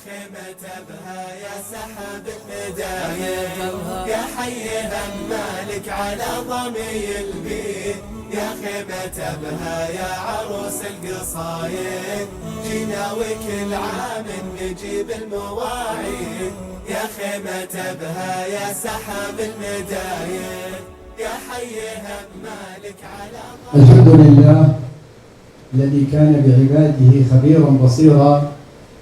خيمة بها يا سحاب المدايم يا حيها مالك على ضمي البيت يا خيمة بها يا عروس القصايد جينا وكل عام نجيب المواعيد يا خيمة بها يا سحاب المدايم يا حيها مالك على الحمد لله الذي كان بعباده خبيرا بصيرا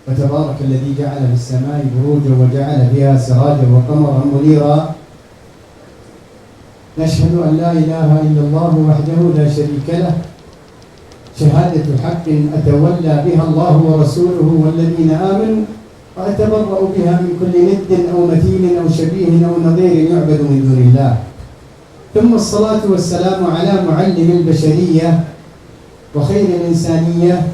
وتبارك الذي جعل في السماء بروجا وجعل فيها سراجا وقمرا منيرا. نشهد أن لا إله إلا الله وحده لا شريك له شهادة حق أتولى بها الله ورسوله والذين آمنوا وأتبرأ بها من كل ند أو مثيل أو شبيه أو نظير يعبد من دون الله. ثم الصلاة والسلام على معلم البشرية وخير الإنسانية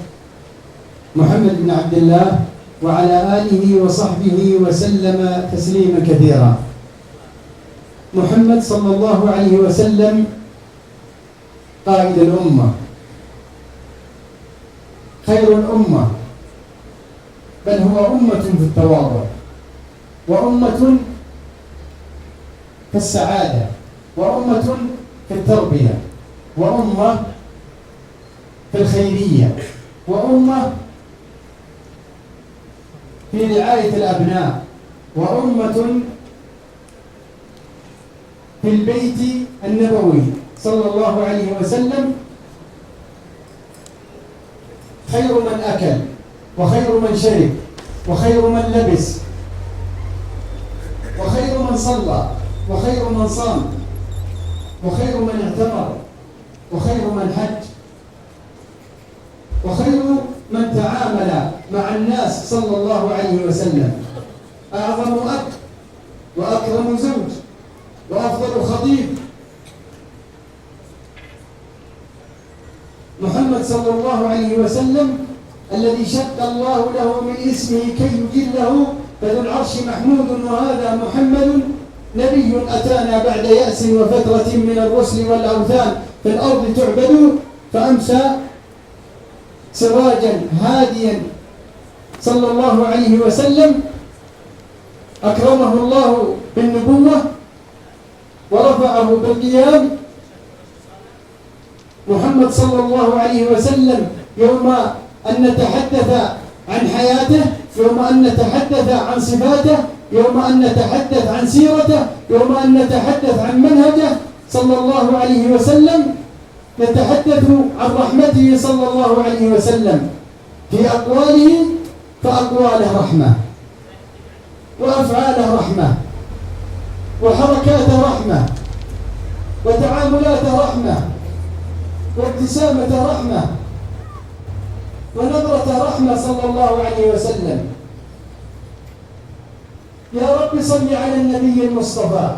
محمد بن عبد الله وعلى آله وصحبه وسلم تسليما كثيرا. محمد صلى الله عليه وسلم قائد الأمة، خير الأمة، بل هو أمة في التواضع وأمة في السعادة وأمة في التربية وأمة في الخيرية وأمة في رعاية الأبناء وأمة في البيت النبوي صلى الله عليه وسلم. خير من أكل وخير من شرب وخير من لبس وخير من صلى وخير من صام وخير من اعتمر وخير من حج وخير من تعامل مع الناس صلى الله عليه وسلم. أعظم أب وأكرم زوج وأفضل خطيب محمد صلى الله عليه وسلم الذي شق الله له من اسمه كي يجله فذو العرش محمود وهذا محمد نبي أتانا بعد يأس وفترة من الرسل والأوثان في الأرض تعبد فأمسى سراجا هاديا صلى الله عليه وسلم. أكرمه الله بالنبوة ورفعه بالقيام. محمد صلى الله عليه وسلم يوم أن نتحدث عن حياته، يوم أن نتحدث عن صفاته، يوم أن نتحدث عن سيرته، يوم أن نتحدث عن منهجه صلى الله عليه وسلم، نتحدث عن رحمته صلى الله عليه وسلم في أقواله فأقواله رحمة وأفعاله رحمة وحركاته رحمة وتعاملاته رحمة وابتسامته رحمة ونظرة رحمة صلى الله عليه وسلم. يا رب صل على النبي المصطفى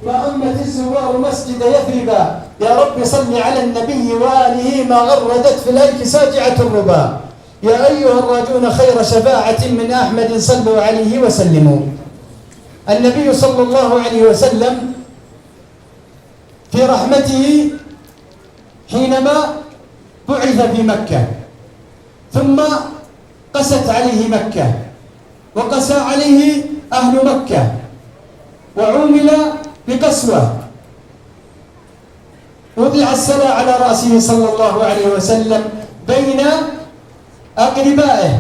ما أمت الزوار مسجد يثربا. يا رب صل على النبي وآله ما غردت في الأيك ساجعة الربا. يا أيها الراجون خير شفاعة من أحمد صلوا عليه وسلموا. النبي صلى الله عليه وسلم في رحمته حينما بعث في مكة ثم قست عليه مكة وقسى عليه أهل مكة وعومل بقسوة، وضع السلى على رأسه صلى الله عليه وسلم بين أقربائه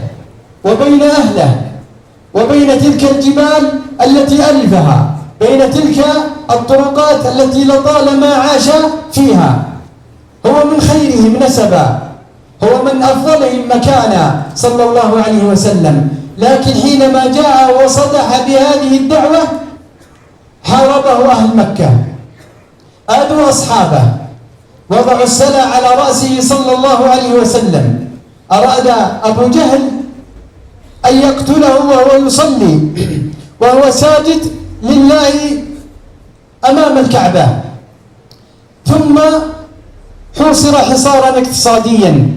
وبين أهله وبين تلك الجبال التي ألفها، بين تلك الطرقات التي لطالما عاش فيها. هو من خيرهم نسبا، هو من أفضلهم مكانا صلى الله عليه وسلم. لكن حينما جاء وصدح بهذه الدعوة حاربه أهل مكة، آذوا أصحابه، وضعوا السلى على رأسه صلى الله عليه وسلم. أراد أبو جهل أن يقتله وهو يصلي وهو ساجد لله أمام الكعبة، ثم حوصر حصارا اقتصاديا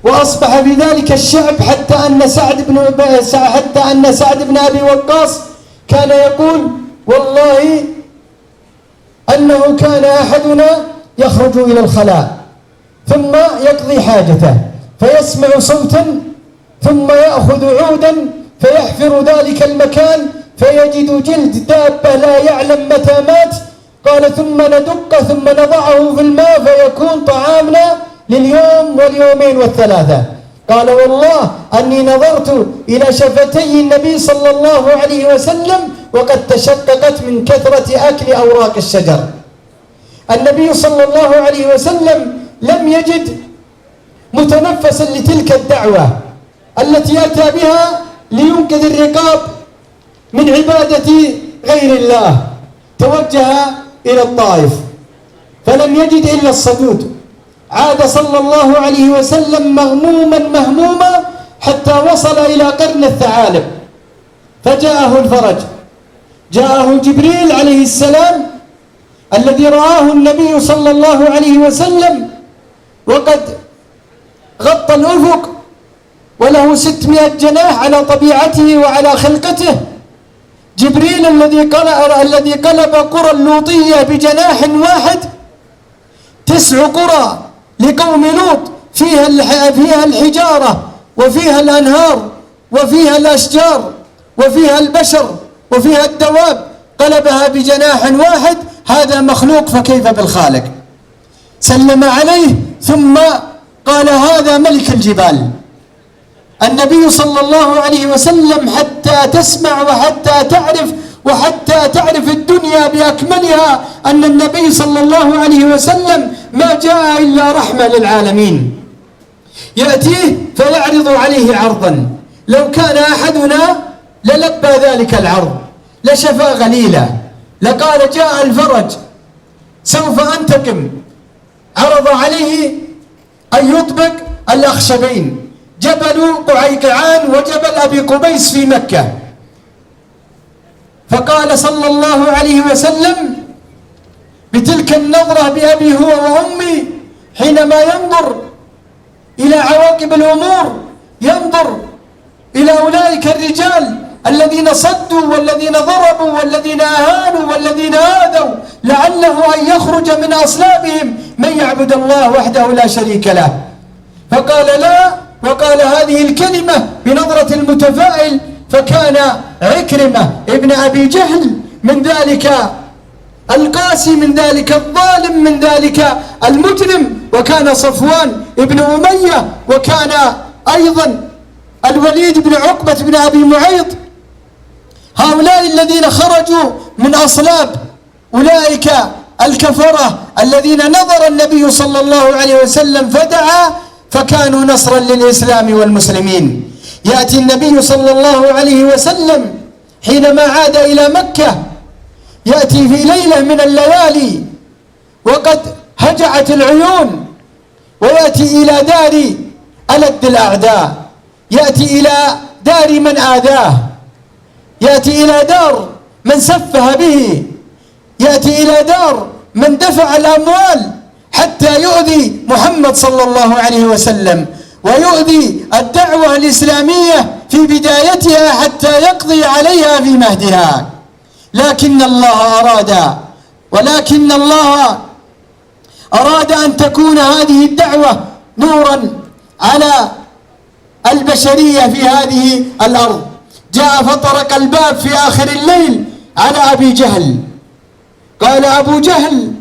وأصبح بذلك الشعب حتى أن سعد بن أبي وقاص كان يقول والله أنه كان أحدنا يخرج إلى الخلاء ثم يقضي حاجته فيسمع صوتا ثم يأخذ عودا فيحفر ذلك المكان فيجد جلد دابة لا يعلم متى مات. قال ثم ندق ثم نضعه في الماء فيكون طعامنا لليوم واليومين والثلاثة. قال والله أني نظرت إلى شفتي النبي صلى الله عليه وسلم وقد تشققت من كثرة أكل أوراق الشجر. النبي صلى الله عليه وسلم لم يجد متنفسا لتلك الدعوة التي أتى بها لينقذ الرقاب من عبادة غير الله. توجه إلى الطائف فلم يجد إلا الصدود. عاد صلى الله عليه وسلم مهموما حتى وصل إلى قرن الثعالب فجاءه الفرج. جاءه جبريل عليه السلام الذي رآه النبي صلى الله عليه وسلم وقد غطى الأفق وله 600 جناح على طبيعته وعلى خلقته. جبريل الذي قلب قرى اللوطية بجناح واحد. 9 قرى لقوم لوط فيها الحجارة وفيها الأنهار وفيها الأشجار وفيها البشر وفيها الدواب، قلبها بجناح واحد. هذا مخلوق فكيف بالخالق؟ سلم عليه ثم قال هذا ملك الجبال. النبي صلى الله عليه وسلم حتى تسمع وحتى تعرف الدنيا بأكملها أن النبي صلى الله عليه وسلم ما جاء إلا رحمة للعالمين. يأتيه فيعرض عليه عرضا لو كان أحدنا للبى ذلك العرض لشفى غليلا لقال جاء الفرج سوف أنتقم. عرض عليه أن يطبق الأخشبين جبل قعيقعان وجبل أبي قبيس في مكة. فقال صلى الله عليه وسلم بتلك النظرة بأبي هو وأمي حينما ينظر إلى عواقب الأمور ينظر إلى أولئك الرجال الذين صدوا والذين ضربوا والذين أهانوا والذين آذوا لعله أن يخرج من أصلابهم من يعبد الله وحده لا شريك له. فقال لا، وقال هذه الكلمة بنظرة المتفائل. فكان عكرمة ابن أبي جهل من ذلك القاسي من ذلك الظالم من ذلك المجرم، وكان صفوان ابن أمية، وكان أيضا الوليد بن عقبة بن أبي معيط. هؤلاء الذين خرجوا من أصلاب أولئك الكفرة الذين نظر النبي صلى الله عليه وسلم فدعا فكانوا نصرا للإسلام والمسلمين. يأتي النبي صلى الله عليه وسلم حينما عاد إلى مكة يأتي في ليلة من الليالي وقد هجعت العيون ويأتي إلى دار ألد الأعداء، يأتي إلى دار من آذاه، يأتي إلى دار من سفه به، يأتي إلى دار من دفع الأموال حتى يؤذي محمد صلى الله عليه وسلم ويؤذي الدعوة الإسلامية في بدايتها حتى يقضي عليها في مهدها. لكن الله أراد أن تكون هذه الدعوة نورا على البشرية في هذه الأرض. جاء فطرق الباب في آخر الليل على أبي جهل. قال أبو جهل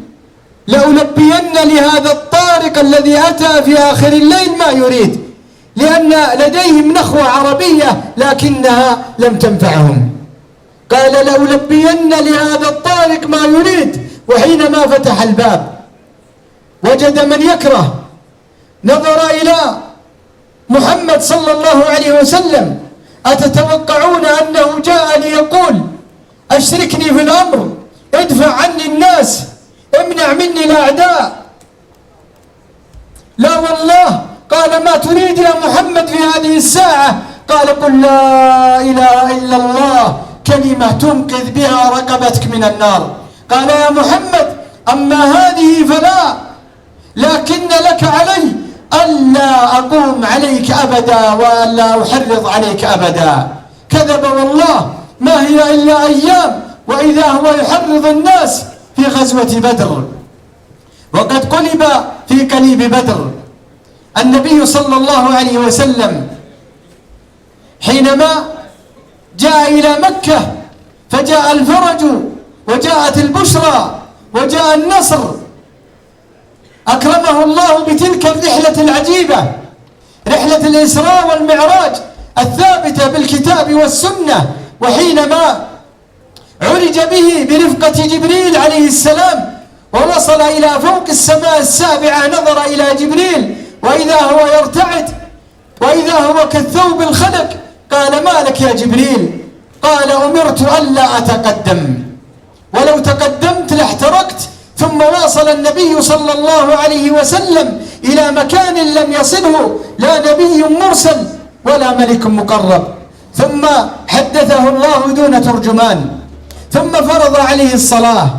لألبين لهذا الطارق الذي أتى في آخر الليل ما يريد، لأن لديهم نخوة عربية لكنها لم تنفعهم. قال لألبين لهذا الطارق ما يريد. وحينما فتح الباب وجد من يكره، نظر إلى محمد صلى الله عليه وسلم. أتتوقعون أنه جاء ليقول أشركني في الأمر، ادفع عني الناس، امنع مني الأعداء؟ لا والله. قال ما تريد يا محمد في هذه الساعة؟ قال قل لا إله إلا الله كلمة تنقذ بها رقبتك من النار. قال يا محمد أما هذه فلا، لكن لك علي ألا أقوم عليك أبدا وألا أحرض عليك أبدا. كذب والله، ما هي إلا أيام وإذا هو يحرض الناس في غزوة بدر، وقد قلب في قليب بدر. النبي صلى الله عليه وسلم حينما جاء إلى مكة فجاء الفرج وجاءت البشرى وجاء النصر، أكرمه الله بتلك الرحلة العجيبة، رحلة الإسراء والمعراج الثابتة بالكتاب والسنة. وحينما عرج به برفقة جبريل عليه السلام ووصل إلى فوق السماء السابعة، نظر إلى جبريل وإذا هو يرتعد وإذا هو كالثوب الخلق. قال: ما لك يا جبريل؟ قال: أمرت ألا أتقدم، ولو تقدمت لاحترقت. ثم واصل النبي صلى الله عليه وسلم إلى مكان لم يصله لا نبي مرسل ولا ملك مقرب، ثم حدثه الله دون ترجمان، ثم فرض عليه الصلاة،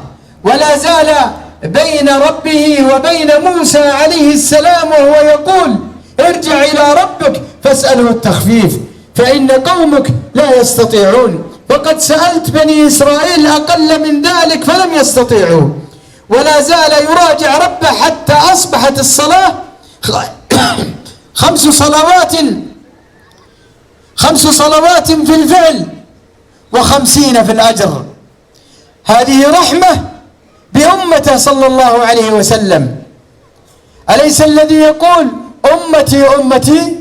ولا زال بين ربه وبين موسى عليه السلام وهو يقول: ارجع إلى ربك فاسأله التخفيف فإن قومك لا يستطيعون. فقد سألت بني إسرائيل أقل من ذلك فلم يستطيعوا. ولا زال يراجع ربه حتى أصبحت الصلاة 5 صلوات في الفعل و50 في الأجر. هذه رحمة بأمته صلى الله عليه وسلم. أليس الذي يقول: أمتي أمتي،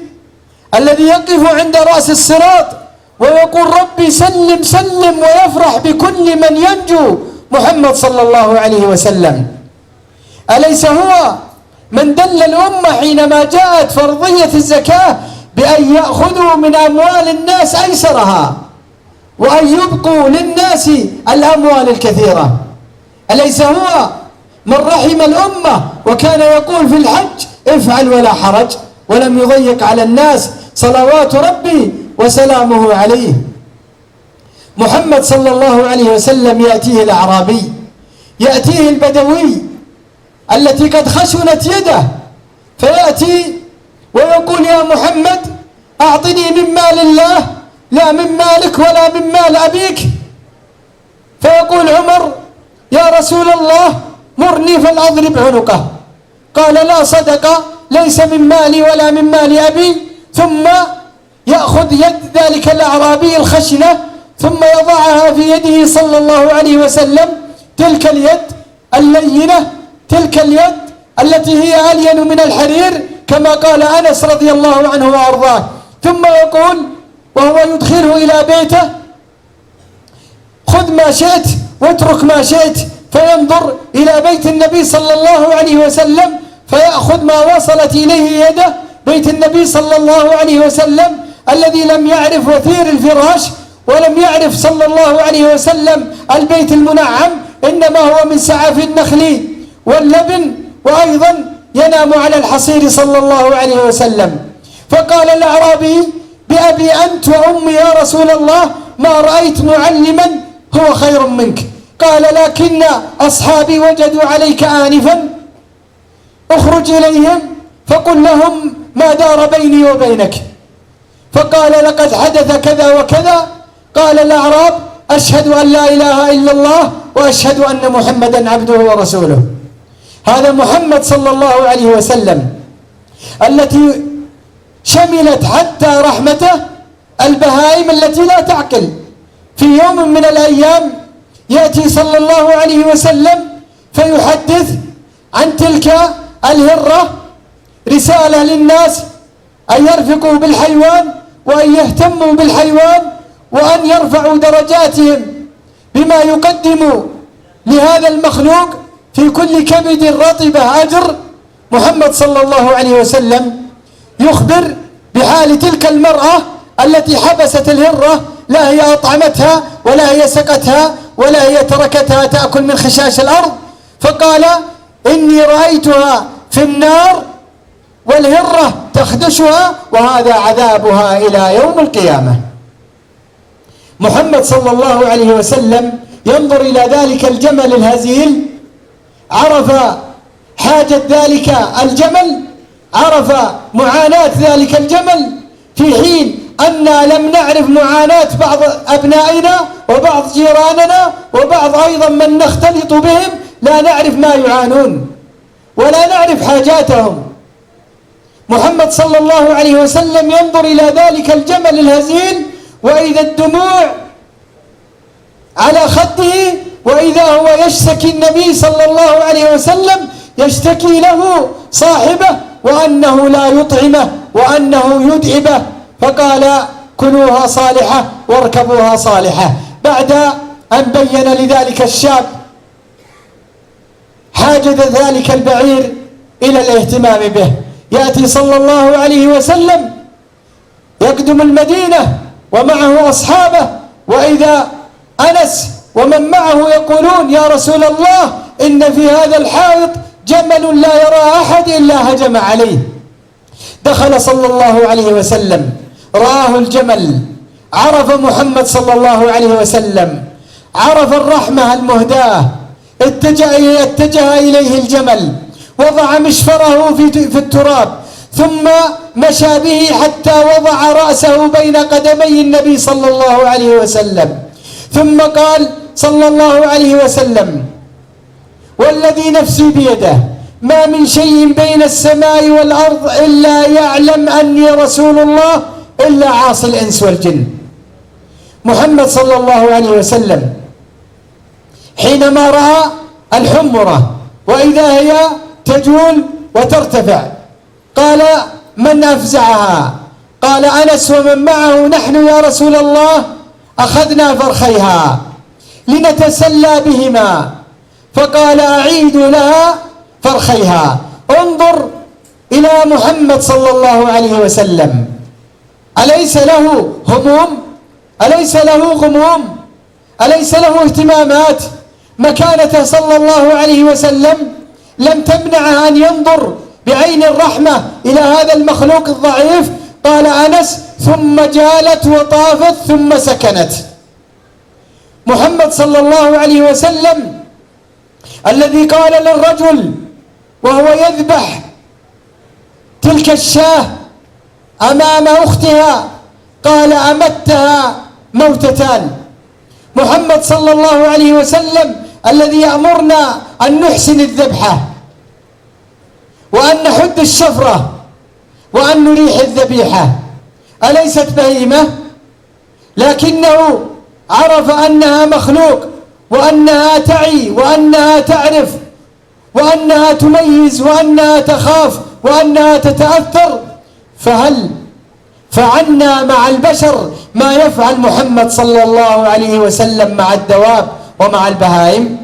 الذي يقف عند رأس الصراط ويقول: ربي سلم سلم، ويفرح بكل من ينجو، محمد صلى الله عليه وسلم. أليس هو من دل الأمة حينما جاءت فرضية الزكاة بأن يأخذوا من أموال الناس أيسرها وأن يبقوا للناس الأموال الكثيرة؟ أليس هو من رحم الأمة وكان يقول في الحج: افعل ولا حرج، ولم يضيق على الناس، صلوات ربي وسلامه عليه. محمد صلى الله عليه وسلم يأتيه الأعرابي، يأتيه البدوي التي قد خشنت يده، فيأتي ويقول: يا محمد أعطني من مال الله لا من مالك ولا من مال أبيك. فيقول عمر: يا رسول الله مرني فلأضرب عنقه. قال: لا صدق، ليس من مالي ولا من مال أبي. ثم يأخذ يد ذلك الأعرابي الخشنة ثم يضعها في يده صلى الله عليه وسلم، تلك اليد اللينة، تلك اليد التي هي ألين من الحرير كما قال أنس رضي الله عنه وأرضاه. ثم يقول وهو يدخله إلى بيته: خذ ما شئت واترك ما شئت. فينظر إلى بيت النبي صلى الله عليه وسلم فيأخذ ما وصلت إليه يده، بيت النبي صلى الله عليه وسلم الذي لم يعرف وثير الفراش ولم يعرف صلى الله عليه وسلم البيت المنعم، إنما هو من سعف النخل واللبن، وأيضا ينام على الحصير صلى الله عليه وسلم. فقال الأعرابي: بأبي أنت وأمي يا رسول الله ما رأيت معلما هو خير منك. قال: لكن أصحابي وجدوا عليك آنفا، اخرج إليهم فقل لهم ما دار بيني وبينك. فقال: لقد حدث كذا وكذا. قال الأعراب: أشهد أن لا إله إلا الله وأشهد أن محمدا عبده ورسوله. هذا محمد صلى الله عليه وسلم التي شملت حتى رحمته البهائم التي لا تعقل. في يوم من الأيام يأتي صلى الله عليه وسلم فيحدث عن تلك الهرة رسالة للناس أن يرفقوا بالحيوان وأن يهتموا بالحيوان وأن يرفعوا درجاتهم بما يقدموا لهذا المخلوق في كل كبد رطبة أجر. محمد صلى الله عليه وسلم يخبر بحال تلك المرأة التي حبست الهرة، لا هي أطعمتها ولا هي سقتها ولا هي تركتها تأكل من خشاش الأرض. فقال: إني رأيتها في النار والهرة تخدشها وهذا عذابها إلى يوم القيامة. محمد صلى الله عليه وسلم ينظر إلى ذلك الجمل الهزيل، عرف حاجة ذلك الجمل، عرف معاناة ذلك الجمل، في حين أننا لم نعرف معاناة بعض أبنائنا وبعض جيراننا وبعض أيضا من نختلط بهم، لا نعرف ما يعانون ولا نعرف حاجاتهم. محمد صلى الله عليه وسلم ينظر إلى ذلك الجمل الهزيل، وإذا الدموع على خده، وإذا هو يشتكي النبي صلى الله عليه وسلم، يشتكي له صاحبه وأنه لا يطعمه وأنه يدعبه، فقال: كلوها صالحة واركبوها صالحة. بعد أن بين لذلك الشاب حاجة ذلك البعير إلى الاهتمام به، يأتي صلى الله عليه وسلم يقدم المدينة ومعه أصحابه، وإذا أنس ومن معه يقولون: يا رسول الله، إن في هذا الحائط جمل لا يرى أحد إلا هجم عليه. دخل صلى الله عليه وسلم، رآه الجمل، عرف محمد صلى الله عليه وسلم، عرف الرحمة المهداة، اتجه إليه الجمل، وضع مشفره في التراب، ثم مشى به حتى وضع رأسه بين قدمي النبي صلى الله عليه وسلم، ثم قال صلى الله عليه وسلم: والذي نفسي بيده ما من شيء بين السماء والأرض إلا يعلم أني رسول الله إلا عاصي الإنس والجن. محمد صلى الله عليه وسلم حينما رأى الحمرة وإذا هي تجول وترتفع قال: من أفزعها؟ قال أنس ومن معه: نحن يا رسول الله أخذنا فرخيها لنتسلى بهما. فقال: أعيدوا لها فرخيها. انظر إلى محمد صلى الله عليه وسلم، أليس له هموم؟ أليس له غموم؟ أليس له اهتمامات؟ مكانته صلى الله عليه وسلم لم تمنعه أن ينظر بعين الرحمة إلى هذا المخلوق الضعيف. قال أنس: ثم جالت وطافت ثم سكنت. محمد صلى الله عليه وسلم الذي قال للرجل وهو يذبح تلك الشاة أمام أختها، قال: أمتها موتتان. محمد صلى الله عليه وسلم الذي يأمرنا أن نحسن الذبحة وأن نحد الشفرة وأن نريح الذبيحة، أليست بهيمة؟ لكنه عرف أنها مخلوق، وأنها تعي، وأنها تعرف، وأنها تميز، وأنها تخاف، وأنها تتأثر. فهل فعلنا مع البشر ما يفعل محمد صلى الله عليه وسلم مع الدواب ومع البهائم؟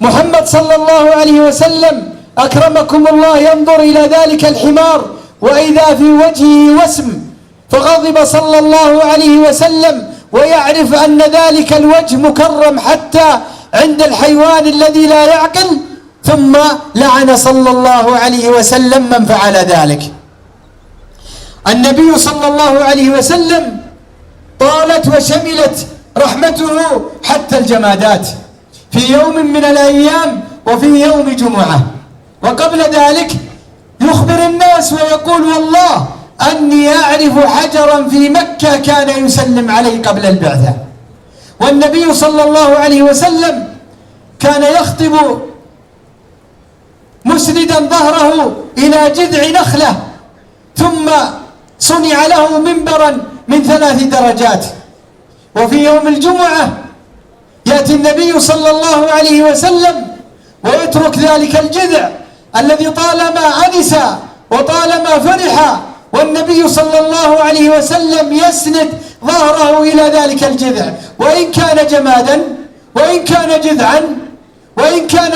محمد صلى الله عليه وسلم أكرمكم الله ينظر إلى ذلك الحمار وإذا في وجهه وسم، فغضب صلى الله عليه وسلم ويعرف أن ذلك الوجه مكرم حتى عند الحيوان الذي لا يعقل، ثم لعن صلى الله عليه وسلم من فعل ذلك. النبي صلى الله عليه وسلم طالت وشملت رحمته حتى الجمادات في يوم من الأيام وفي يوم جمعة، وقبل ذلك يخبر الناس ويقول: والله أني أعرف حجرا في مكة كان يسلم عليه قبل البعثة. والنبي صلى الله عليه وسلم كان يخطب مسندا ظهره إلى جذع نخلة، ثم صنع له منبرا من 3 درجات. وفي يوم الجمعة يأتي النبي صلى الله عليه وسلم ويترك ذلك الجذع الذي طالما أنس وطالما فرح، والنبي صلى الله عليه وسلم يسند ظهره إلى ذلك الجذع، وإن كان جمادا، وإن كان جذعا، وإن كان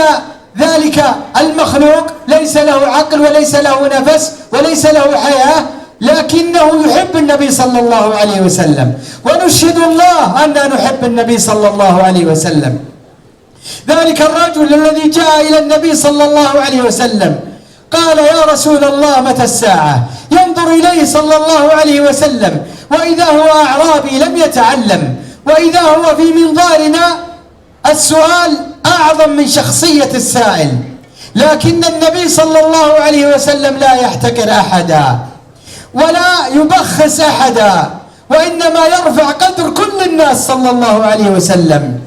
ذلك المخلوق ليس له عقل وليس له نفس وليس له حياة، لكنه يحب النبي صلى الله عليه وسلم، ونشهد الله أننا نحب النبي صلى الله عليه وسلم. ذلك الرجل الذي جاء إلى النبي صلى الله عليه وسلم قال: يا رسول الله متى الساعة؟ ينظر إليه صلى الله عليه وسلم وإذا هو أعرابي لم يتعلم، وإذا هو في منظارنا السؤال أعظم من شخصية السائل، لكن النبي صلى الله عليه وسلم لا يحتقر أحدا ولا يبخس أحدا، وإنما يرفع قدر كل الناس صلى الله عليه وسلم.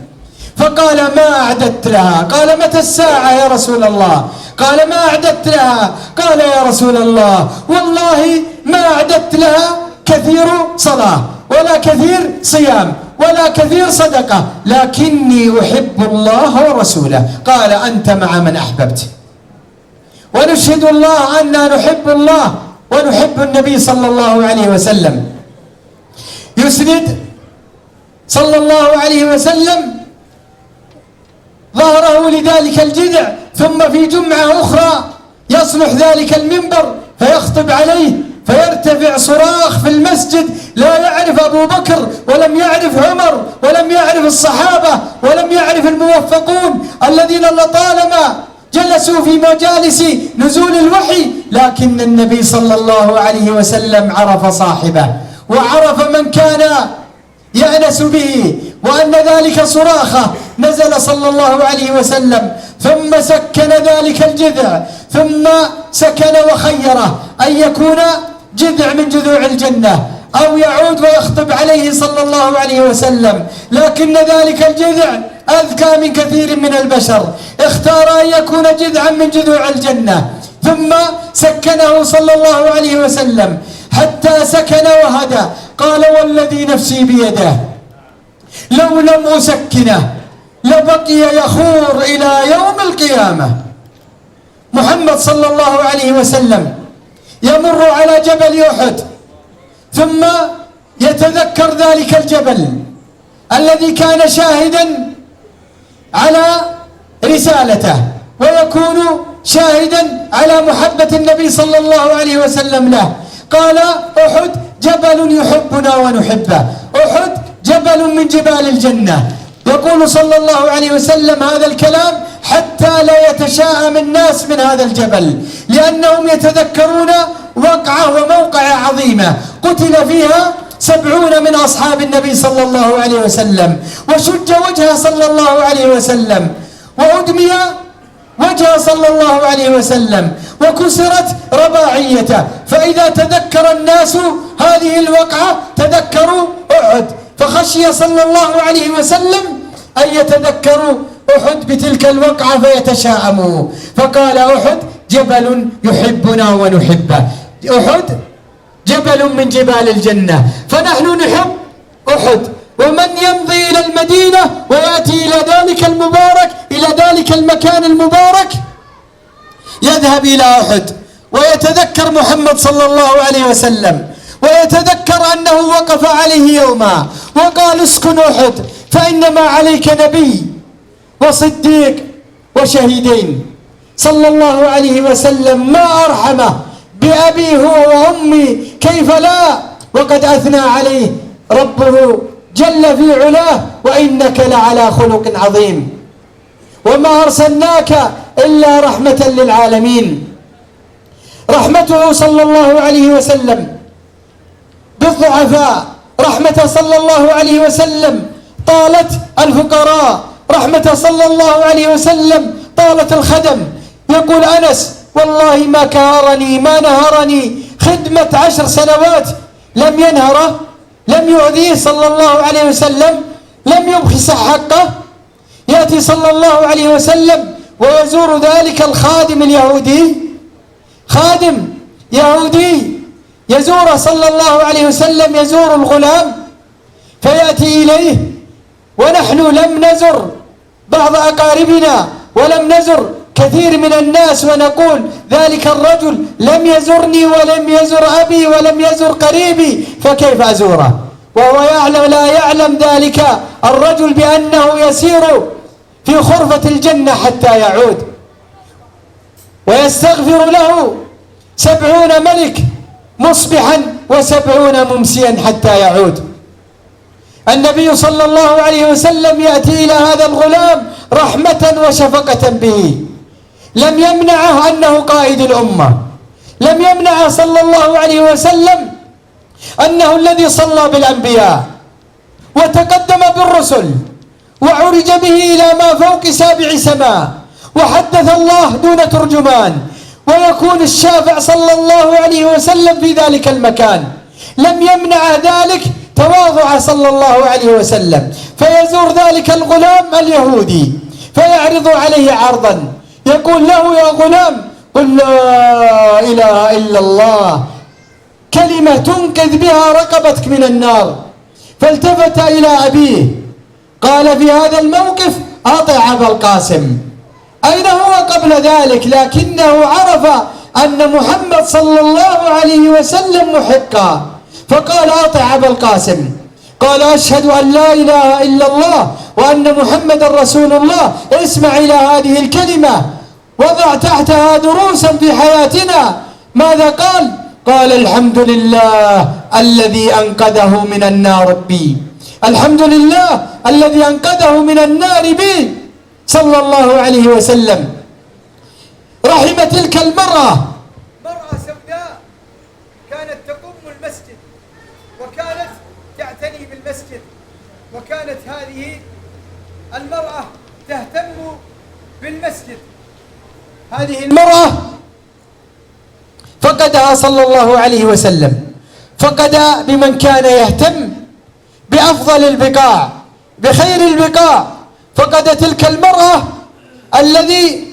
فقال: ما أعددت لها؟ قال: متى الساعة يا رسول الله؟ قال: ما أعددت لها؟ قال: يا رسول الله والله ما أعددت لها كثير صلاة ولا كثير صيام ولا كثير صدقة، لكني أحب الله ورسوله. قال: أنت مع من أحببت. ونشهد الله أننا نحب الله ونحب النبي صلى الله عليه وسلم. يسند صلى الله عليه وسلم ظهره لذلك الجذع، ثم في جمعة أخرى يصلح ذلك المنبر فيخطب عليه، فيرتفع صراخ في المسجد لا يعرف أبو بكر ولم يعرف عمر ولم يعرف الصحابة ولم يعرف الموفقون الذين لطالما جلسوا في مجالس نزول الوحي، لكن النبي صلى الله عليه وسلم عرف صاحبه وعرف من كان يأنس به، وأن ذلك صراخه نزل صلى الله عليه وسلم، ثم سكن ذلك الجذع، ثم سكن وخيره أن يكون جذع من جذوع الجنة أو يعود ويخطب عليه صلى الله عليه وسلم، لكن ذلك الجذع أذكى من كثير من البشر، اختار أن يكون جذعا من جذوع الجنة، ثم سكنه صلى الله عليه وسلم حتى سكن وهدى. قال: والذي نفسي بيده لو لم أسكنه لبقي يخور إلى يوم القيامة. محمد صلى الله عليه وسلم يمر على جبل أحد، ثم يتذكر ذلك الجبل الذي كان شاهدا على رسالته ويكون شاهدا على محبة النبي صلى الله عليه وسلم له. قال: أحد جبل يحبنا ونحبه، أحد جبل من جبال الجنة. يقول صلى الله عليه وسلم هذا الكلام حتى لا يتشاءم الناس من هذا الجبل، لأنهم يتذكرون وقعة وموقعة عظيمة قتل فيها 70 من أصحاب النبي صلى الله عليه وسلم، وشج وجهه صلى الله عليه وسلم، وأدمي وجهه صلى الله عليه وسلم، وكسرت رباعيته. فإذا تذكر الناس هذه الوقعة تذكروا أحد، فخشي صلى الله عليه وسلم أن يتذكروا أحد بتلك الوقعة فيتشاءموا، فقال: أحد جبل يحبنا ونحبه، أحد جبل من جبال الجنة، فنحن نحب أحد. ومن يمضي إلى المدينة ويأتي إلى ذلك المبارك، إلى ذلك المكان المبارك، يذهب إلى أحد ويتذكر محمد صلى الله عليه وسلم، ويتذكر أنه وقف عليه يوما وقال: اسكن أحد فإنما عليك نبي وصديق وشهيدين. صلى الله عليه وسلم ما أرحمه بأبي هو وأمي، كيف لا، وقد أثنى عليه ربه جل في علاه: وإنك لعلى خلق عظيم، وما أرسلناك إلا رحمة للعالمين. رحمته صلى الله عليه وسلم بالضعفاء، رحمة صلى الله عليه وسلم طالت الفقراء، رحمة صلى الله عليه وسلم طالت الخدم. يقول أنس: والله ما كهرني ما نهرني خدمة 10 سنوات لم ينهره، لم يؤذيه صلى الله عليه وسلم، لم يبخس حقه. يأتي صلى الله عليه وسلم ويزور ذلك الخادم اليهودي، خادم يهودي يزور صلى الله عليه وسلم، يزور الغلام فيأتي إليه، ونحن لم نزر بعض أقاربنا ولم نزر كثير من الناس، ونقول ذلك الرجل لم يزرني ولم يزر أبي ولم يزر قريبي، فكيف أزوره وهو يعلم لا يعلم ذلك الرجل بأنه يسير في خرفة الجنة حتى يعود، ويستغفر له 70 ملك مصبحا و70 ممسيا حتى يعود. النبي صلى الله عليه وسلم يأتي إلى هذا الغلام رحمة وشفقة به، لم يمنعه أنه قائد الأمة، لم يمنعه صلى الله عليه وسلم أنه الذي صلى بالأنبياء وتقدم بالرسل وعرج به إلى ما فوق 7 سماء، وحدث الله دون ترجمان، ويكون الشافع صلى الله عليه وسلم في ذلك المكان. لم يمنع ذلك تواضع صلى الله عليه وسلم، فيزور ذلك الغلام اليهودي فيعرض عليه عرضا، يقول له: يا غلام قل لا إله إلا الله، كلمة تنقذ بها رقبتك من النار. فالتفت إلى أبيه قال في هذا الموقف: أطع أبا القاسم. أين هو قبل ذلك؟ لكنه عرف أن محمد صلى الله عليه وسلم محقا، فقال: أطع أبا القاسم. قال: أشهد أن لا إله إلا الله وأن محمد رسول الله. اسمع إلى هذه الكلمة، وضع تحتها دروسا في حياتنا. ماذا قال؟ قال: الحمد لله الذي أنقذه من النار بي، الحمد لله الذي أنقذه من النار بي، صلى الله عليه وسلم. رحم تلك المرأة، مرأة سوداء كانت تقوم المسجد وكانت تعتني بالمسجد، وكانت هذه المرأة تهتم بالمسجد. هذه المرأة فقدها صلى الله عليه وسلم، فقد بمن كان يهتم بأفضل البقاع، بخير البقاع. فقد تلك المرأة الذي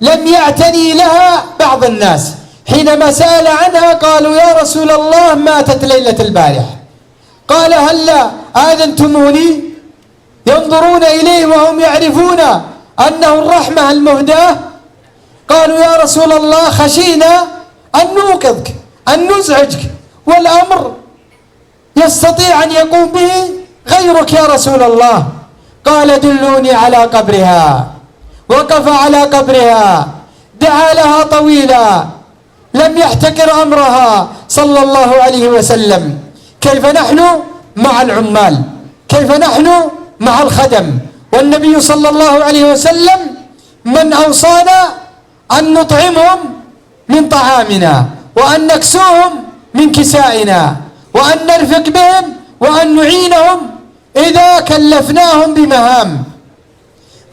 لم يعتني لها بعض الناس. حينما سأل عنها قالوا: يا رسول الله ماتت ليلة البارح. قال: هلا آذنتموني؟ ينظرون إليه وهم يعرفون أنه الرحمة المهداة. قالوا: يا رسول الله خشينا أن نوقظك، أن نزعجك، والأمر يستطيع أن يقوم به غيرك يا رسول الله. قال: دلوني على قبرها. وقف على قبرها، دعا لها طويلا، لم يحتكر أمرها صلى الله عليه وسلم. كيف نحن مع العمال؟ كيف نحن مع الخدم؟ والنبي صلى الله عليه وسلم من أوصانا أن نطعمهم من طعامنا، وأن نكسوهم من كسائنا، وأن نرفق بهم، وأن نعينهم إذا كلفناهم بمهام.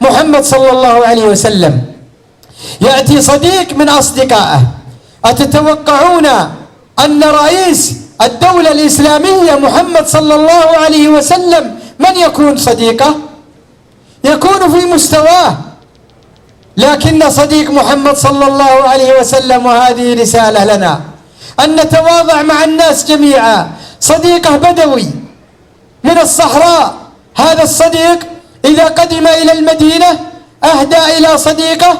محمد صلى الله عليه وسلم يأتي صديق من أصدقائه. أتتوقعون أن رئيس الدولة الإسلامية محمد صلى الله عليه وسلم من يكون صديقه؟ يكون في مستواه. لكن صديق محمد صلى الله عليه وسلم، وهذه رسالة لنا أن نتواضع مع الناس جميعا. صديقه بدوي من الصحراء، هذا الصديق إذا قدم إلى المدينة أهدى إلى صديقه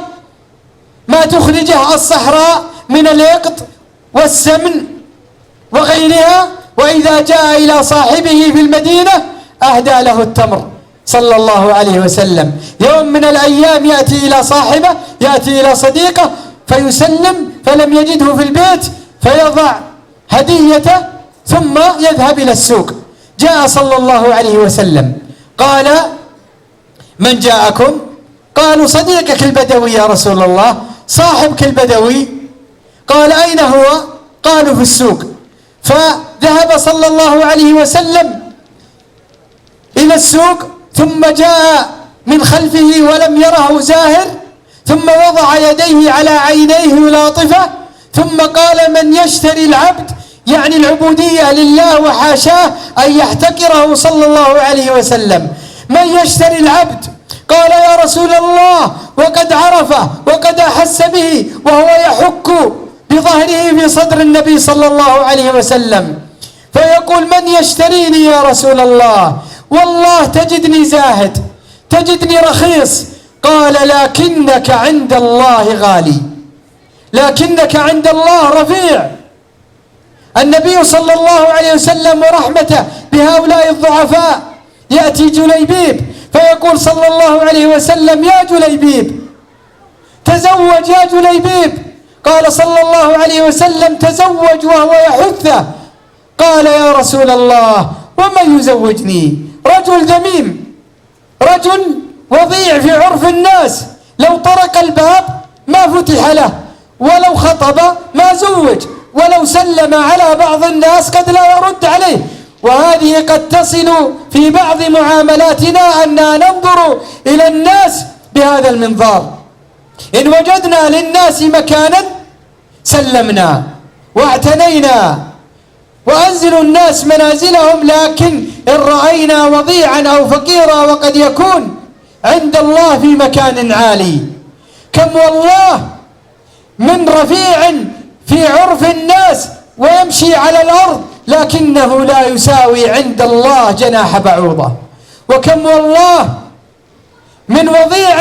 ما تخرجه الصحراء من اليقط والسمن وغيرها، وإذا جاء إلى صاحبه في المدينة أهدى له التمر صلى الله عليه وسلم. يوم من الأيام يأتي إلى صاحبه، يأتي إلى صديقه فيسلم، فلم يجده في البيت فيضع هديته ثم يذهب إلى السوق. جاء صلى الله عليه وسلم قال: من جاءكم؟ قالوا: صديقك البدوي يا رسول الله، صاحبك البدوي. قال: أين هو؟ قالوا: في السوق. فذهب صلى الله عليه وسلم إلى السوق، ثم جاء من خلفه ولم يره زاهر، ثم وضع يديه على عينيه لاطفة، ثم قال: من يشتري العبد، يعني العبودية لله، وحاشاه أن يحتكره صلى الله عليه وسلم. من يشتري العبد؟ قال: يا رسول الله، وقد عرفه وقد أحس به وهو يحك بظهره في صدر النبي صلى الله عليه وسلم. فيقول: من يشتريني يا رسول الله؟ والله تجدني زاهد، تجدني رخيص. قال: لكنك عند الله غالي، لكنك عند الله رفيع. النبي صلى الله عليه وسلم ورحمته بهؤلاء الضعفاء. يأتي جليبيب فيقول صلى الله عليه وسلم: يا جليبيب تزوج يا جليبيب. قال صلى الله عليه وسلم: تزوج، وهو يحثه. قال: يا رسول الله، ومن يزوجني؟ رجل ذميم، رجل وضيع في عرف الناس، لو طرق الباب ما فتح له، ولو خطب ما زوج، ولو سلم على بعض الناس قد لا يرد عليه. وهذه قد تصل في بعض معاملاتنا أننا ننظر إلى الناس بهذا المنظار. إن وجدنا للناس مكانا سلمنا واعتنينا وأنزلوا الناس منازلهم، لكن إن رأينا وضيعا أو فقيرا وقد يكون عند الله في مكان عالي، كم والله من رفيع في عرف الناس ويمشي على الأرض لكنه لا يساوي عند الله جناح بعوضة. وكم والله من وضيع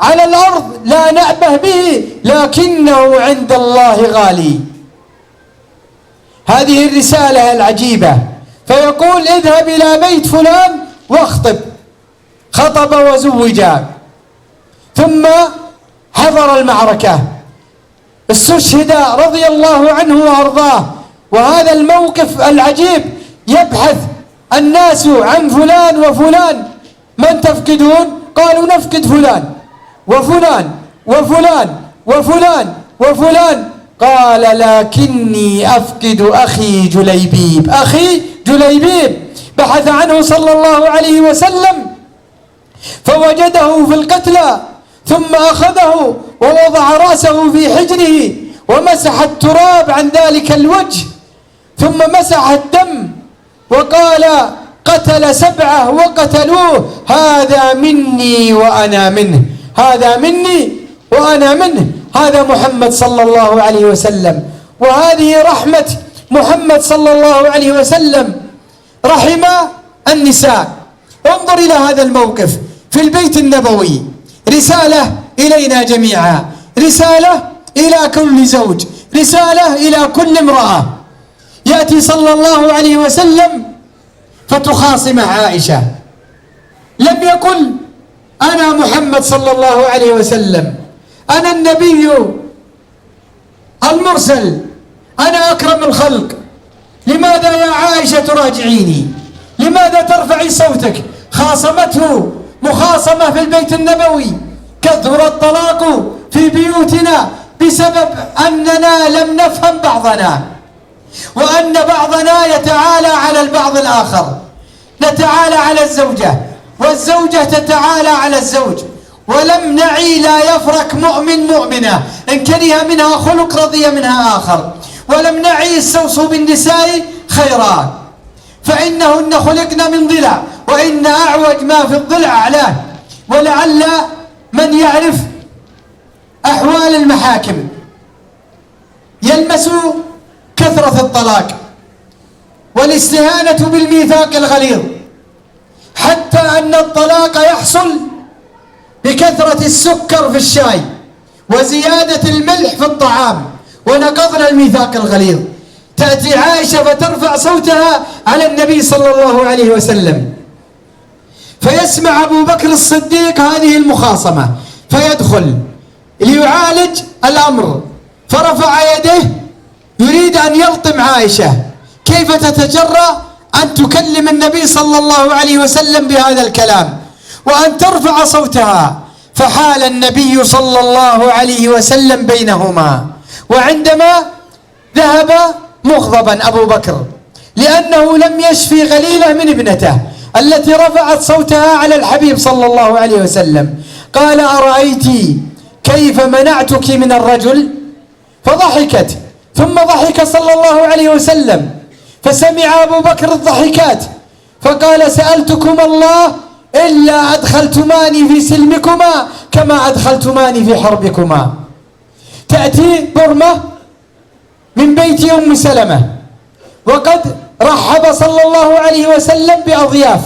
على الأرض لا نأبه به لكنه عند الله غالي. هذه الرسالة العجيبة. فيقول اذهب إلى بيت فلان واخطب. خطب وزوجا، ثم حضر المعركة، استشهد رضي الله عنه وأرضاه. وهذا الموقف العجيب، يبحث الناس عن فلان وفلان، من تفقدون؟ قالوا نفقد فلان وفلان وفلان وفلان وفلان. قال لكني أفقد أخي جليبيب. أخي جليبيب بحث عنه صلى الله عليه وسلم فوجده في القتلى، ثم أخذه ووضع رأسه في حجره ومسح التراب عن ذلك الوجه، ثم مسح الدم وقال قتل 7 وقتلوه، هذا مني وأنا منه، هذا مني وأنا منه. هذا محمد صلى الله عليه وسلم، وهذه رحمة محمد صلى الله عليه وسلم. رحم النساء. انظر إلى هذا الموقف في البيت النبوي، رسالة إلينا جميعا، رسالة إلى كل زوج، رسالة إلى كل امرأة. يأتي صلى الله عليه وسلم فتخاصم عائشة. لم يقل أنا محمد صلى الله عليه وسلم، أنا النبي المرسل، أنا أكرم الخلق، لماذا يا عائشة تراجعيني؟ لماذا ترفعي صوتك؟ خاصمته مخاصمة في البيت النبوي. كثر الطلاق في بيوتنا بسبب أننا لم نفهم بعضنا، وأن بعضنا يتعالى على البعض الآخر. نتعالى على الزوجة، والزوجة تتعالى على الزوج. ولم نعي لا يفرق مؤمن مؤمنة، إن كره منها خلق رضي منها آخر. ولم نعي استوصوا بالنساء خيرا فإنهن خلقن من ضلع، وإن أعوج ما في الضلع أعلاه. ولعل من يعرف أحوال المحاكم يلمس كثرة الطلاق والاستهانة بالميثاق الغليظ، حتى أن الطلاق يحصل بكثرة السكر في الشاي وزيادة الملح في الطعام ونقضنا الميثاق الغليظ. تأتي عائشة فترفع صوتها على النبي صلى الله عليه وسلم، فيسمع أبو بكر الصديق هذه المخاصمة فيدخل ليعالج الأمر، فرفع يده يريد أن يلطم عائشة. كيف تتجرأ أن تكلم النبي صلى الله عليه وسلم بهذا الكلام وأن ترفع صوتها؟ فحال النبي صلى الله عليه وسلم بينهما. وعندما ذهب مغضبا أبو بكر لأنه لم يشفي غليلة من ابنته التي رفعت صوتها على الحبيب صلى الله عليه وسلم، قال أرأيت كيف منعتك من الرجل؟ فضحكت، ثم ضحك صلى الله عليه وسلم، فسمع أبو بكر الضحكات فقال سألتكما الله إلا أدخلتماني في سلمكما كما أدخلتماني في حربكما. تأتي برمة من بيت أم سلمة وقد رحب صلى الله عليه وسلم بأضياف،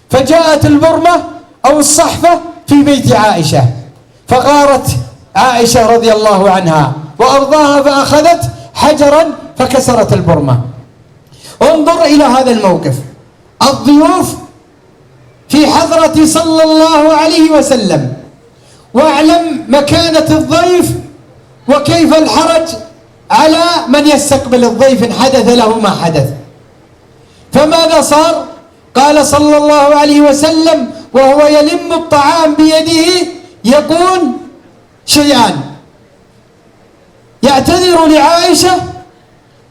فجاءت البرمة أو الصحفة في بيت عائشة، فغارت عائشة رضي الله عنها وأرضاها فأخذت حجرا فكسرت البرمة. انظر إلى هذا الموقف، الضيوف في حضرة صلى الله عليه وسلم، واعلم مكانة الضيف وكيف الحرج على من يستقبل الضيف إن حدث له ما حدث. فماذا صار؟ قال صلى الله عليه وسلم وهو يلم الطعام بيده يقول شيئان، يعتذر لعائشة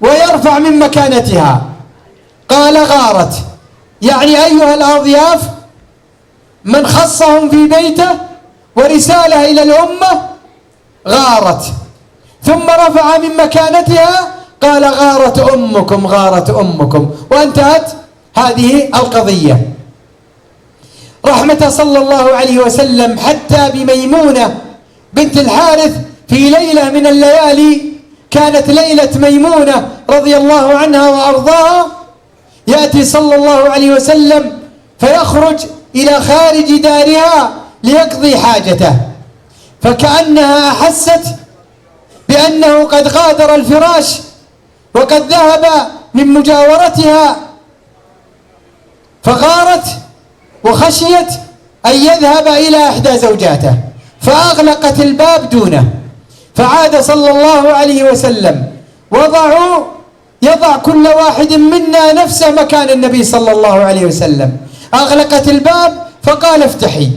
ويرفع من مكانتها. قال غارت، يعني أيها الأضياف من خصهم في بيته ورسالة إلى الأمة غارت، ثم رفع من مكانتها قال غارت أمكم غارت أمكم، وانتهت هذه القضية. رحمة صلى الله عليه وسلم حتى بميمونة بنت الحارث في ليلة من الليالي، كانت ليلة ميمونة رضي الله عنها وأرضاها، يأتي صلى الله عليه وسلم فيخرج إلى خارج دارها ليقضي حاجته، فكأنها أحست بأنه قد غادر الفراش وقد ذهب من مجاورتها، فغارت وخشيت أن يذهب إلى إحدى زوجاته، فأغلقت الباب دونه. فعاد صلى الله عليه وسلم، يضع كل واحد منا نفسه مكان النبي صلى الله عليه وسلم، أغلقت الباب فقال افتحي،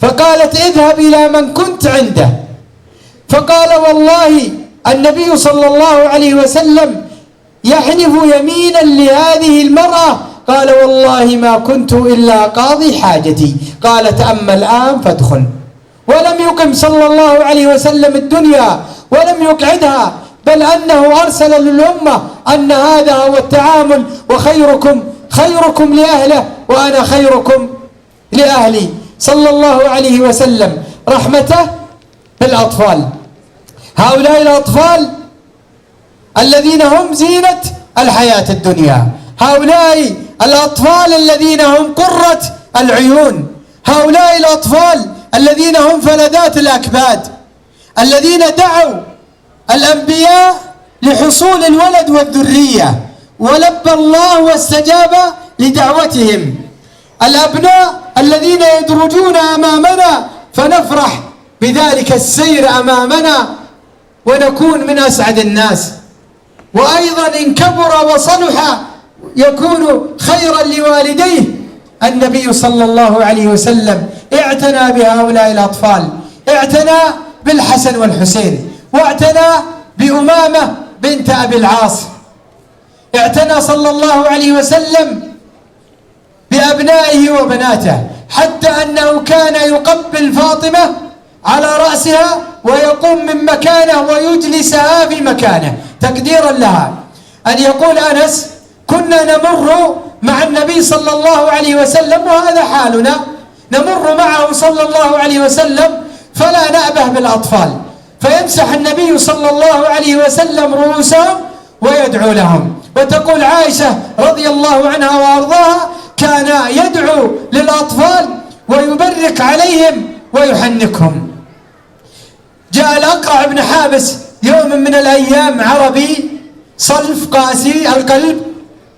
فقالت اذهب إلى من كنت عنده، فقال والله النبي صلى الله عليه وسلم يحلف يمينا لهذه المرأة، قال والله ما كنت إلا قاضي حاجتي. قالت أما الآن فادخل. ولم يقم صلى الله عليه وسلم الدنيا ولم يقعدها، بل أنه أرسل للأمة أن هذا هو التعامل، وخيركم خيركم لأهله وأنا خيركم لأهلي، صلى الله عليه وسلم. رحمته بالأطفال، هؤلاء الأطفال الذين هم زينة الحياة الدنيا، هؤلاء الأطفال الذين هم قرة العيون، هؤلاء الأطفال الذين هم فلذات الأكباد، الذين دعوا الأنبياء لحصول الولد والذرية، ولبى الله واستجاب لدعوتهم. الأبناء الذين يدرجون أمامنا فنفرح بذلك السير أمامنا ونكون من أسعد الناس. وأيضا إن كبر وصلح يكون خيرا لوالديه. النبي صلى الله عليه وسلم اعتنى بهؤلاء الأطفال، اعتنى بالحسن والحسين، واعتنى بأمامة بنت أبي العاص، اعتنى صلى الله عليه وسلم بأبنائه وبناته، حتى أنه كان يقبل فاطمة على رأسها ويقوم من مكانه ويجلسها في مكانه تقديرا لها. أن يقول أنس كنا نمر مع النبي صلى الله عليه وسلم وهذا حالنا، نمر معه صلى الله عليه وسلم فلا نأبه بالأطفال، فيمسح النبي صلى الله عليه وسلم رؤوسهم ويدعو لهم. وتقول عائشة رضي الله عنها وأرضاها كان يدعو للأطفال ويبرك عليهم ويحنكهم. جاء الأقرع بن حابس يوم من الأيام عربي صلف قاسي القلب،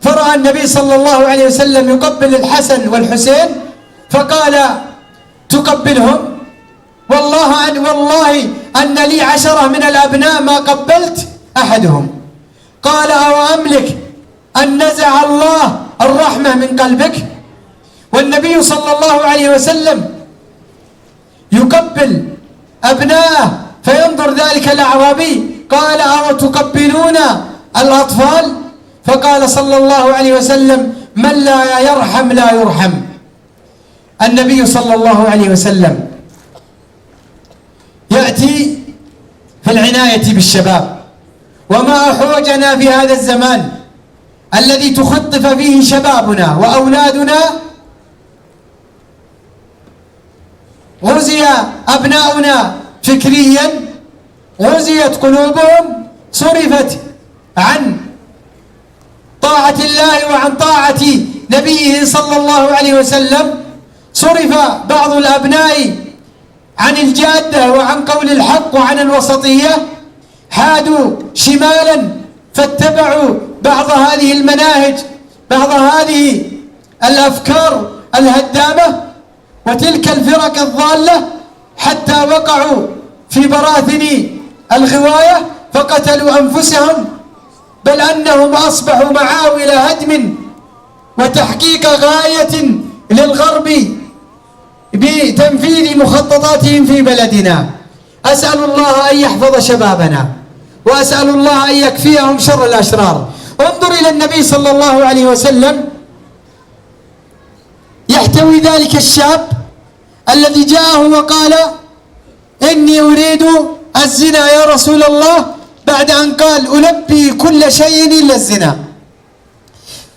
فرأى النبي صلى الله عليه وسلم يقبل الحسن والحسين فقال تقبلهم؟ والله أن لي 10 من الأبناء ما قبلت أحدهم. قال أو أملك أن نزع الله الرحمة من قلبك؟ والنبي صلى الله عليه وسلم يقبل أبناءه فينظر ذلك الأعرابي قال أو تقبلون الأطفال؟ فقال صلى الله عليه وسلم من لا يرحم لا يرحم. النبي صلى الله عليه وسلم يأتي في العناية بالشباب، وما أحوجنا في هذا الزمان الذي تخطف فيه شبابنا وأولادنا، غزي أبناؤنا فكريا، غزيت قلوبهم، صرفت عن طاعة الله وعن طاعة نبيه صلى الله عليه وسلم، صرف بعض الأبناء عن الجادة وعن قول الحق وعن الوسطية، حادوا شمالا فاتبعوا بعض هذه المناهج، بعض هذه الأفكار الهدامة وتلك الفرق الضالة، حتى وقعوا في براثن الغواية فقتلوا أنفسهم، بل أنهم أصبحوا معاول هدم وتحقيق غاية للغرب بتنفيذ مخططاتهم في بلدنا. أسأل الله أن يحفظ شبابنا، وأسأل الله أن يكفيهم شر الأشرار. انظر إلى النبي صلى الله عليه وسلم يحتوي ذلك الشاب الذي جاءه وقال إني أريد الزنا يا رسول الله، بعد أن قال ألبي كل شيء إلا الزنا.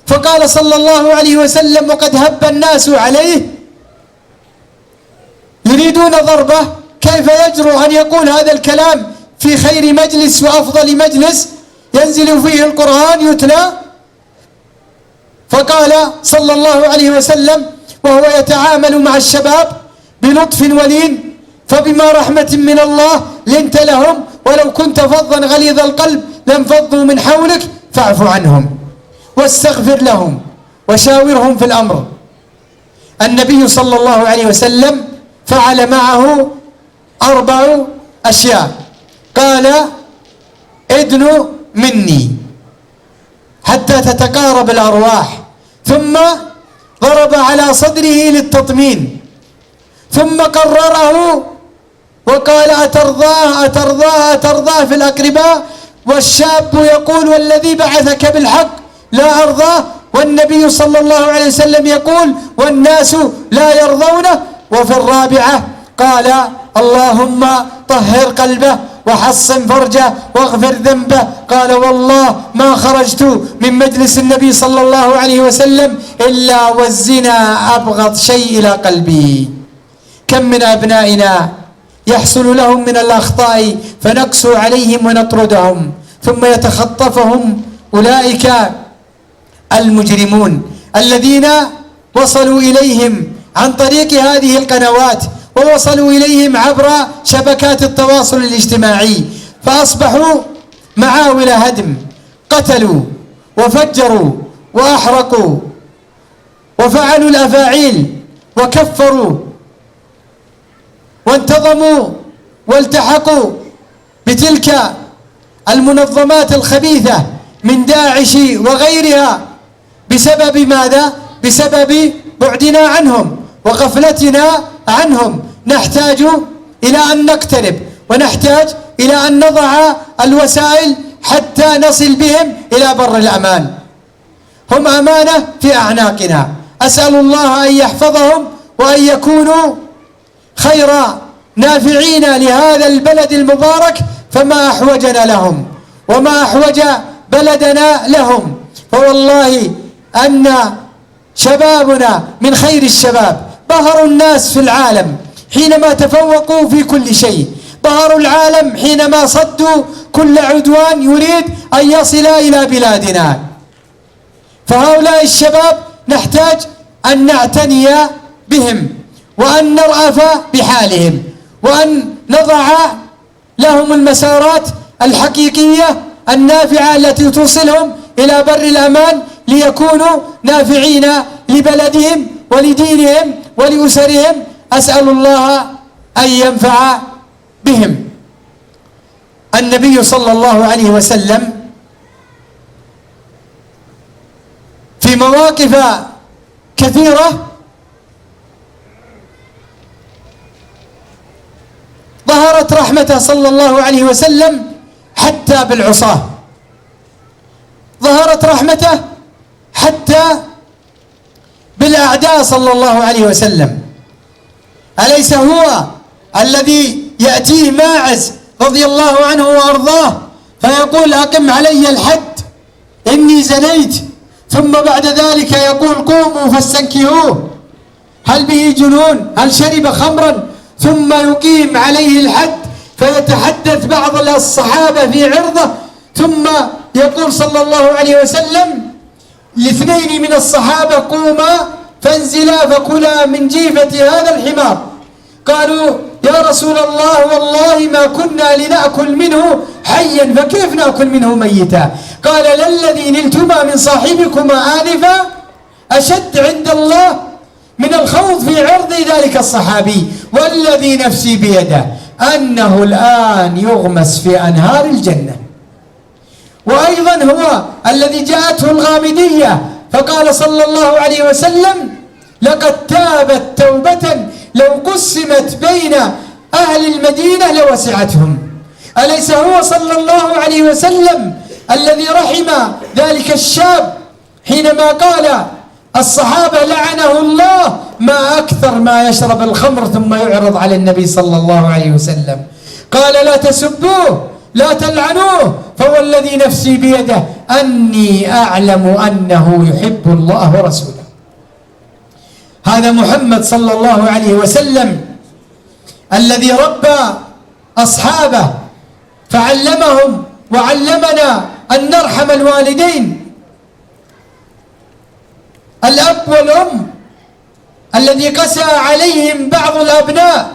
فقال صلى الله عليه وسلم وقد هب الناس عليه يريدون ضربه كيف يجرؤ أن يقول هذا الكلام في خير مجلس وأفضل مجلس ينزل فيه القرآن يتلى؟ فقال صلى الله عليه وسلم وهو يتعامل مع الشباب بلطف ولين: فبما رحمة من الله لنت لهم ولو كنت فظا غليظ القلب لانفضوا من حولك فاعف عنهم واستغفر لهم وشاورهم في الأمر. النبي صلى الله عليه وسلم فعل معه 4 أشياء. قال: ادنوا مني حتى تتقارب الأرواح، ثم ضرب على صدره للتطمين، ثم قرره وقال: أترضاه أترضاه أترضاه في الأقرباء، والشاب يقول: والذي بعثك بالحق لا أرضاه، والنبي صلى الله عليه وسلم يقول: والناس لا يرضونه. وفي الرابعة قال: اللهم طهر قلبه وحصن فرجه واغفر ذنبه. قال: والله ما خرجت من مجلس النبي صلى الله عليه وسلم إلا والزنا أبغض شيء إلى قلبي. كم من أبنائنا يحصل لهم من الأخطاء فنقسو عليهم ونطردهم، ثم يتخطفهم أولئك المجرمون الذين وصلوا إليهم عن طريق هذه القنوات، ووصلوا إليهم عبر شبكات التواصل الاجتماعي، فأصبحوا معاول هدم، قتلوا وفجروا وأحرقوا وفعلوا الأفاعيل وكفروا وانتظموا والتحقوا بتلك المنظمات الخبيثة من داعش وغيرها. بسبب ماذا؟ بسبب بعدنا عنهم وغفلتنا عنهم. نحتاج إلى أن نقترب، ونحتاج إلى أن نضع الوسائل حتى نصل بهم إلى بر الأمان. هم أمانة في أعناقنا، أسأل الله أن يحفظهم وأن يكونوا خير نافعين لهذا البلد المبارك، فما أحوجنا لهم وما أحوج بلدنا لهم. فوالله أن شبابنا من خير الشباب، بهروا الناس في العالم حينما تفوقوا في كل شيء، بهروا العالم حينما صدوا كل عدوان يريد أن يصل إلى بلادنا. فهؤلاء الشباب نحتاج أن نعتني بهم وأن نرأف بحالهم وأن نضع لهم المسارات الحقيقية النافعة التي توصلهم إلى بر الأمان، ليكونوا نافعين لبلدهم ولدينهم ولأسرهم. أسأل الله أن ينفع بهم. النبي صلى الله عليه وسلم في مواقف كثيرة ظهرت رحمته صلى الله عليه وسلم حتى بالعصاة، ظهرت رحمته حتى بالأعداء صلى الله عليه وسلم. أليس هو الذي يأتيه ماعز رضي الله عنه وأرضاه فيقول: أقم علي الحد إني زنيت، ثم بعد ذلك يقول: قوموا فاستنكهوه، هل به جنون؟ هل شرب خمرا؟ ثم يقيم عليه الحد فيتحدث بعض الصحابة في عرضه، ثم يقول صلى الله عليه وسلم لاثنين من الصحابة: قوما فانزلا فكلا من جيفة هذا الحمار. قالوا: يا رسول الله والله ما كنا لنأكل منه حيا فكيف نأكل منه ميتا؟ قال: للذي نلتما من صاحبكما آنفا أشد عند الله من الخوض في عرض ذلك الصحابي، والذي نفسي بيده أنه الآن يغمس في أنهار الجنة. وأيضا هو الذي جاءته الغامدية فقال صلى الله عليه وسلم: لقد تابت توبة لو قسمت بين أهل المدينة لوسعتهم. أليس هو صلى الله عليه وسلم الذي رحم ذلك الشاب حينما قال الصحابة لعنه الله ما أكثر ما يشرب الخمر ثم يعرض على النبي صلى الله عليه وسلم؟ قال: لا تسبوه لا تلعنوه، فوالذي نفسي بيده أني أعلم أنه يحب الله ورسوله. هذا محمد صلى الله عليه وسلم الذي ربى أصحابه فعلمهم وعلمنا أن نرحم الوالدين. الأب والأم الذي قسى عليهم بعض الأبناء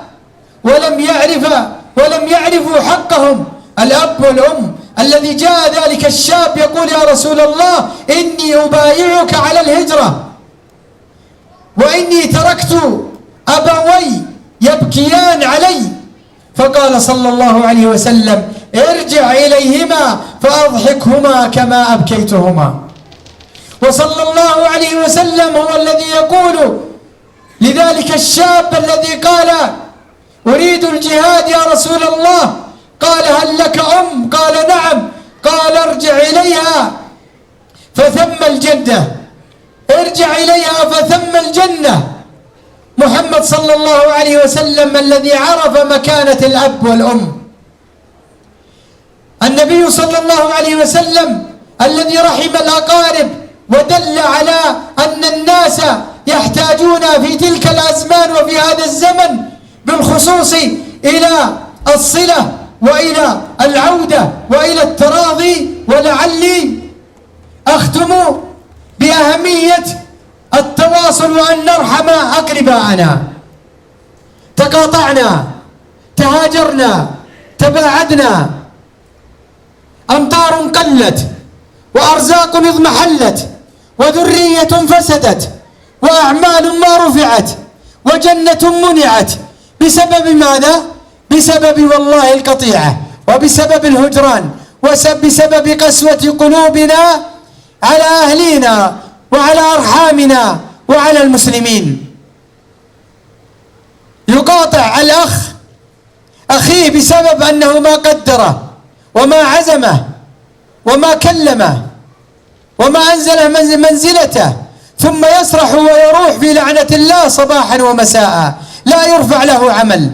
ولم يعرفوا حقهم. الأب والأم الذي جاء ذلك الشاب يقول يا رسول الله إني أبايعك على الهجرة وإني تركت أبوي يبكيان علي، فقال صلى الله عليه وسلم ارجع إليهما فأضحكهما كما أبكيتهما. وصلى الله عليه وسلم هو الذي يقول لذلك الشاب الذي قال أريد الجهاد يا رسول الله، قال هل لك أم؟ قال نعم. قال ارجع إليها فثم الجنة، ارجع إليها فثم الجنة. محمد صلى الله عليه وسلم الذي عرف مكانة الأب والأم، النبي صلى الله عليه وسلم الذي رحم الأقارب ودل على أن الناس يحتاجون في تلك الأزمان وفي هذا الزمن بالخصوص إلى الصلة وإلى العودة وإلى التراضي. ولعلي أختم بأهمية التواصل وأن نرحم أقرباءنا. تقاطعنا، تهاجرنا، تباعدنا، أمطار قلت وأرزاق اضمحلت وذرية فسدت وأعمال ما رفعت وجنة منعت بسبب ماذا؟ بسبب والله القطيعة وبسبب الهجران وبسبب قسوة قلوبنا على أهلينا وعلى أرحامنا وعلى المسلمين. يقاطع الأخ أخيه بسبب أنه ما قدره وما عزمه وما كلمه وما أنزله منزلته، ثم يسرح ويروح في لعنة الله صباحا ومساء لا يرفع له عمل.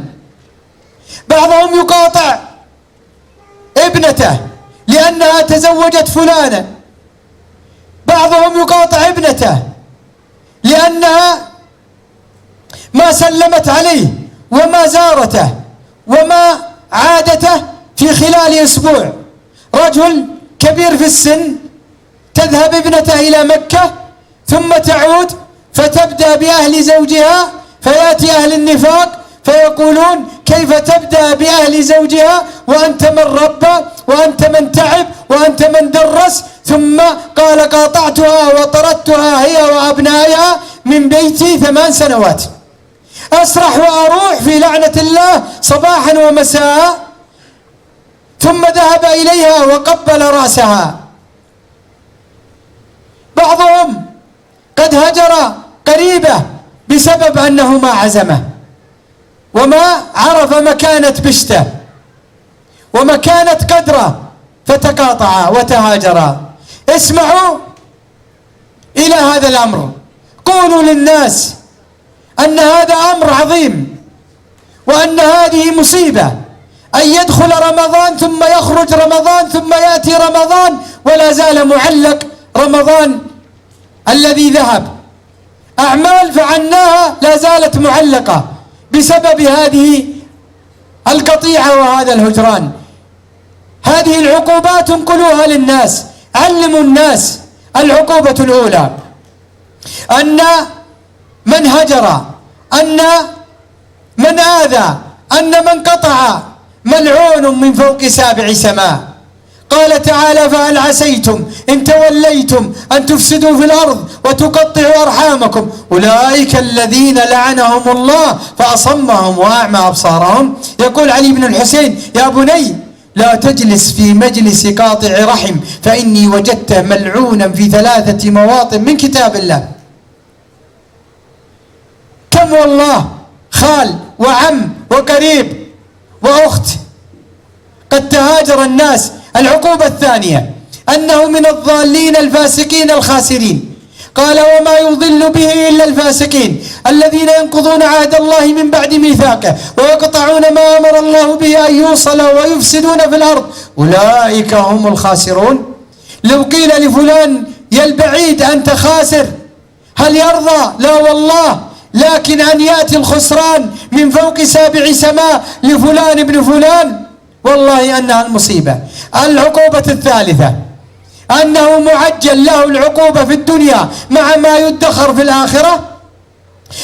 بعضهم يقاطع ابنته لأنها تزوجت فلانا، بعضهم يقاطع ابنته لأنها ما سلمت عليه وما زارته وما عادته في خلال أسبوع. رجل كبير في السن تذهب ابنته إلى مكة ثم تعود فتبدأ بأهل زوجها، فيأتي أهل النفاق فيقولون كيف تبدأ بأهل زوجها وأنت من ربى وأنت من تعب وأنت من درس. ثم قال قاطعتها وطردتها هي وأبنائها من بيتي 8 سنوات. أسرح وأروح في لعنة الله صباحا ومساء. ثم ذهب إليها وقبل رأسها. بعضهم قد هجر قريبه بسبب أنه ما عزمه وما عرف مكانة بشته ومكانة قدره فتقاطعا وتهاجرا. اسمعوا إلى هذا الأمر، قولوا للناس أن هذا أمر عظيم وأن هذه مصيبة أن يدخل رمضان ثم يخرج رمضان ثم يأتي رمضان ولا زال معلق رمضان الذي ذهب. أعمال فعلناها لا زالت معلقة بسبب هذه القطيعة وهذا الهجران. هذه العقوبات انقلوها للناس، علموا الناس. العقوبة الأولى أن من هجر، أن من آذى، أن من قطع ملعون من فوق 7 سماء. قال تعالى فهل عسيتم إن توليتم أن تفسدوا في الأرض وتقطعوا أرحامكم أولئك الذين لعنهم الله فأصمهم وأعمى أبصارهم. يقول علي بن الحسين يا بني لا تجلس في مجلس قاطع رحم فإني وجدته ملعونا في 3 مواطن من كتاب الله. كم والله خال وعم وقريب وأخت قد تهاجر الناس. العقوبة الثانية أنه من الضالين الفاسقين الخاسرين. قال وما يضل به إلا الفاسقين الذين ينقضون عهد الله من بعد ميثاقه ويقطعون ما أمر الله به أن يوصل ويفسدون في الأرض أولئك هم الخاسرون. لو قيل لفلان يا البعيد أنت خاسر هل يرضى؟ لا والله، لكن أن يأتي الخسران من فوق 7 سماء لفلان ابن فلان، والله أنها المصيبة. العقوبة الثالثة أنه معجل له العقوبة في الدنيا مع ما يدخر في الآخرة.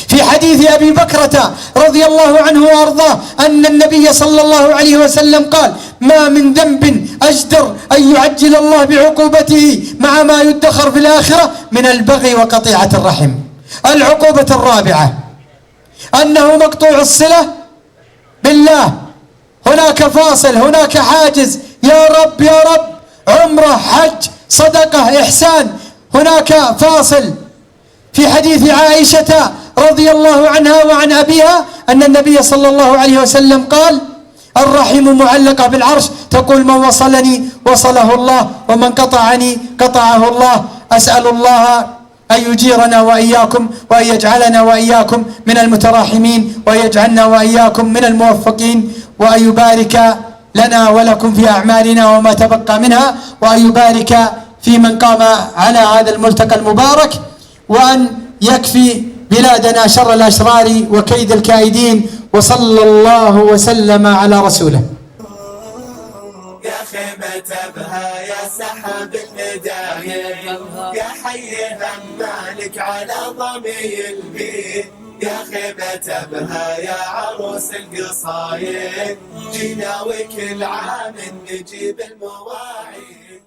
في حديث أبي بكرة رضي الله عنه وأرضاه أن النبي صلى الله عليه وسلم قال: ما من ذنب أجدر أن يعجل الله بعقوبته مع ما يدخر في الآخرة من البغي وقطيعة الرحم. العقوبة الرابعة أنه مقطوع الصلة بالله، هناك فاصل، هناك حاجز، يا رب يا رب، عمره، حج، صدقة، إحسان، هناك فاصل. في حديث عائشة رضي الله عنها وعن أبيها أن النبي صلى الله عليه وسلم قال: الرحم معلقة بالعرش، تقول: من وصلني وصله الله، ومن قطعني قطعه الله. أسأل الله أن يجيرنا وإياكم، وأن يجعلنا وإياكم من المتراحمين، وأن يجعلنا وإياكم من الموفقين، وأن يبارك لنا ولكم في أعمالنا وما تبقى منها، وأن يبارك في من قام على هذا الملتقى المبارك، وأن يكفي بلادنا شر الأشرار وكيد الكائدين. وصلى الله وسلم على رسوله. يا خيمة أبها يا سحاب الندى، يا حي همالك على ضمي البيت، يا خيمة أبها يا عروس القصايد، جينا وكل عام نجيب المواعيد.